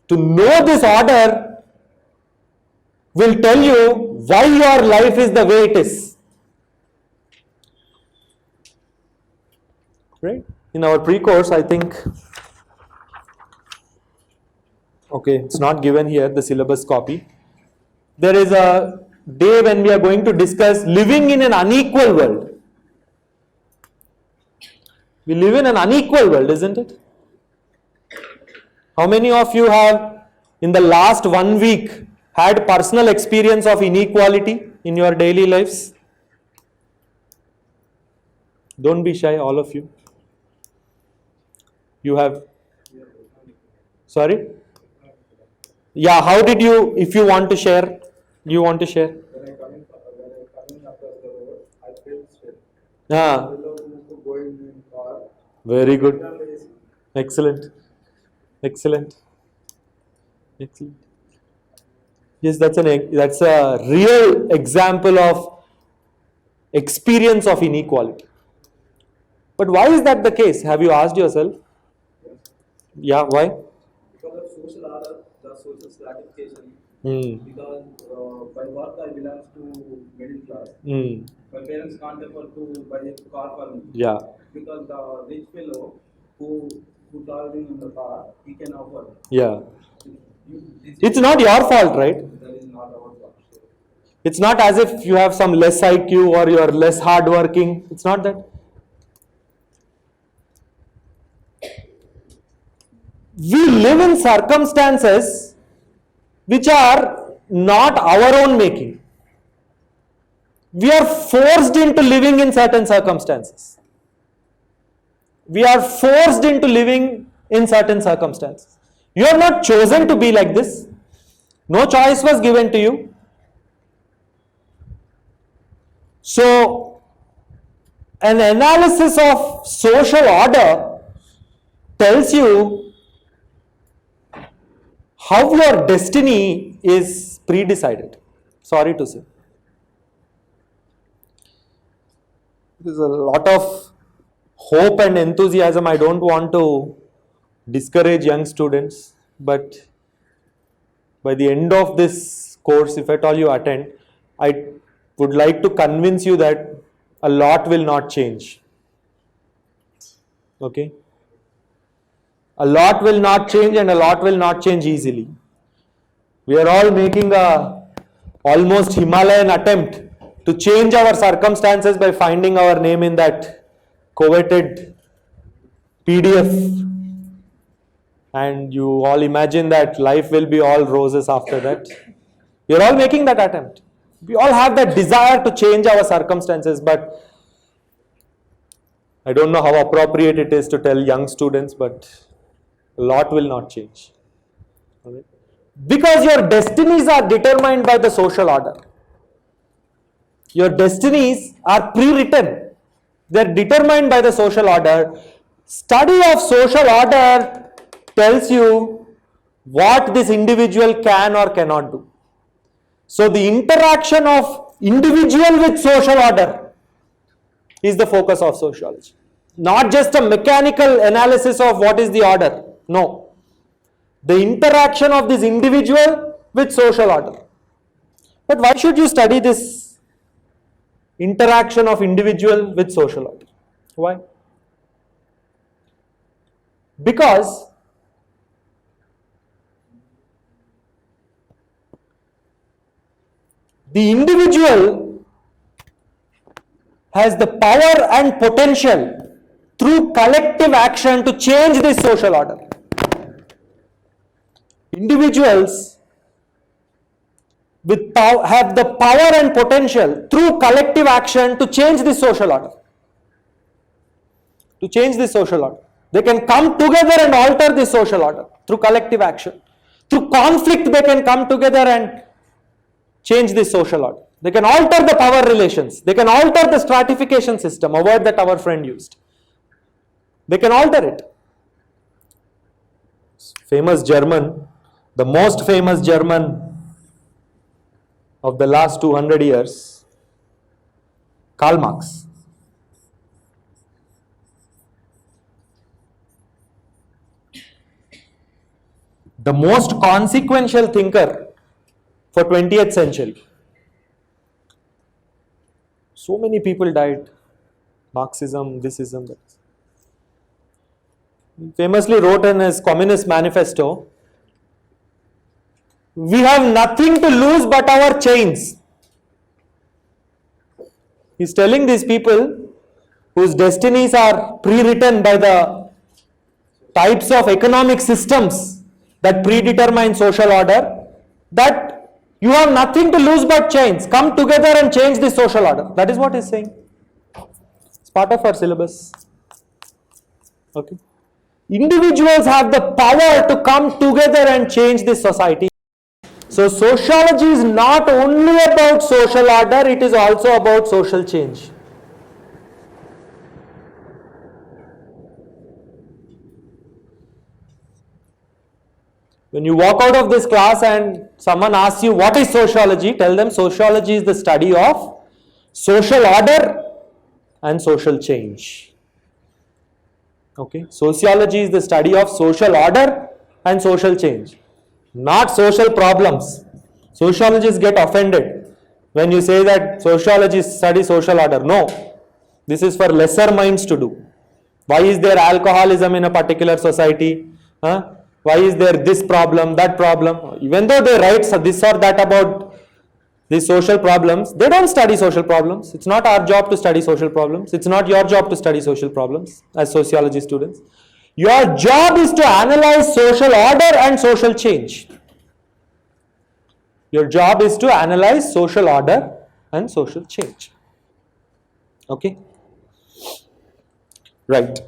To know this order will tell you why your life is the way it is. Right? In our pre-course, I think, okay, it's not given here, the syllabus copy. There is a day when we are going to discuss living in an unequal world. We live in an unequal world, isn't it? How many of you have, in the last 1 week, had personal experience of inequality in your daily lives? Don't be shy, all of you. You have? Sorry? Yeah, how did you, if you want to share, you want to share? When I coming across the road, I felt sweat. Yeah. Going in car. Very good. Excellent. Excellent. Excellent. Yes, that's a real example of experience of inequality. But why is that the case? Have you asked yourself? Yeah, why? Because of social order, the social stratification. Hmm. Because by birth I belong to middle class. Hmm. My parents can't afford to buy a car for me Yeah. because the rich fellow who traveling in the car, he can afford. Yeah. This It's not your fault, right? that is not our fault. It's not as if you have some less IQ or you are less hardworking. It's not that. We live in circumstances which are not our own making. We are forced into living in certain circumstances. We are forced into living in certain circumstances. You have not chosen to be like this. No choice was given to you. So, an analysis of social order tells you how your destiny is pre-decided. Sorry to say. There's a lot of hope and enthusiasm. I don't want to discourage young students, but by the end of this course, if at all you attend, I would like to convince you that a lot will not change. Okay? A lot will not change and a lot will not change easily. We are all making a almost Himalayan attempt to change our circumstances by finding our name in that coveted PDF. And you all imagine that life will be all roses after that. We are all making that attempt. We all have that desire to change our circumstances, but I don't know how appropriate it is to tell young students, but a lot will not change. Okay? Because your destinies are determined by the social order. Your destinies are pre-written. They are determined by the social order. Study of social order tells you what this individual can or cannot do. So the interaction of individual with social order is the focus of sociology. Not just a mechanical analysis of what is the order. No. The interaction of this individual with social order. But why should you study this interaction of individual with social order? Why? Because the individual has the power and potential through collective action to change this social order. Individuals with have the power and potential through collective action to change this social order. To change this social order. They can come together and alter this social order through collective action. Through conflict, they can come together and change this social order. They can alter the power relations. They can alter the stratification system, a word that our friend used. They can alter it. Famous German, the most famous German of the last 200 years, Karl Marx. The most consequential thinker for 20th century. So many people died. Marxism, thisism, that. He famously wrote in his Communist Manifesto, "We have nothing to lose but our chains." He's telling these people whose destinies are pre-written by the types of economic systems that predetermine social order, that you have nothing to lose but chains. Come together and change this social order. That is what he's saying. It's part of our syllabus. Okay. Individuals have the power to come together and change this society. So sociology is not only about social order, it is also about social change. When you walk out of this class and someone asks you what is sociology, tell them sociology is the study of social order and social change. Okay, sociology is the study of social order and social change, not social problems. Sociologists get offended when you say that sociology study social order. No, this is for lesser minds to do. Why is there alcoholism in a particular society? Huh? Why is there this problem, that problem? Even though they write this or that about these social problems, they don't study social problems. It's not our job to study social problems. It's not your job to study social problems as sociology students. Your job is to analyze social order and social change. Your job is to analyze social order and social change. Okay? Right.